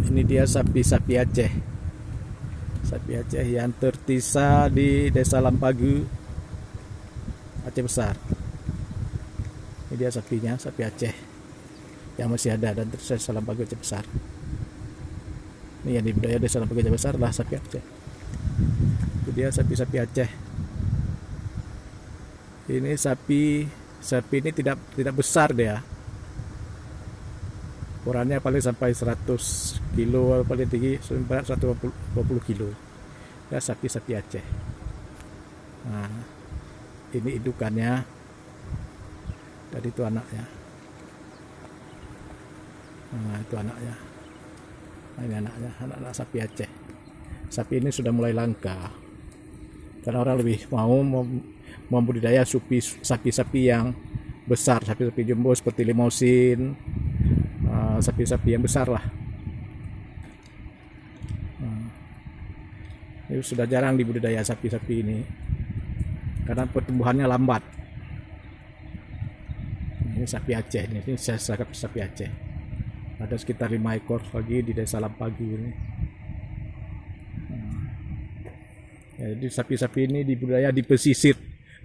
Ini dia sapi-sapi Aceh. Sapi Aceh yang tertisa di Desa Lampagu, Aceh Besar. Ini dia sapinya, sapi Aceh yang masih ada dan tertisa di Desa Lampagu, Aceh Besar. Ini yang di budaya Desa Lampagu, Aceh Besar lah sapi Aceh. Itu dia sapi-sapi Aceh. Ini sapi ini tidak besar dia. Ukurannya paling sampai 100 kilo, paling tinggi berat 120 kilo. Ya, sapi-sapi Aceh. Nah, ini indukannya, tadi itu anaknya. Nah, itu anaknya. Nah, ini anaknya, anak-anak sapi Aceh. Sapi ini sudah mulai langka karena orang lebih mau membudidaya sapi-sapi yang besar, sapi-sapi jumbo seperti limousin, sapi-sapi yang besar lah. Ini sudah jarang dibudidaya sapi-sapi ini karena pertumbuhannya lambat. Ini sapi Aceh, ini sapi Aceh. Ada sekitar 5 ekor lagi di Desa Lampagu ini. Ya, jadi sapi-sapi ini dibudidaya di pesisir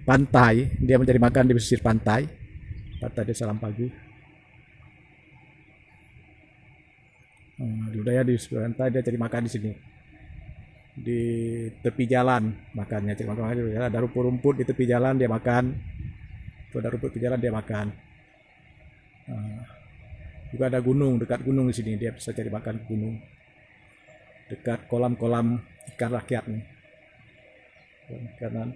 pantai, dia mencari makan di pesisir pantai Desa Lampagu. Dibudidaya di pesisir pantai, dia cari makan di sini, di tepi jalan makannya, cari makan di jalan. Ada rumput-rumput di tepi jalan dia makan. Itu ada rumput di jalan dia makan. Juga ada gunung, dekat gunung di sini dia bisa cari makan di gunung, dekat kolam-kolam ikan rakyat nih. Kanan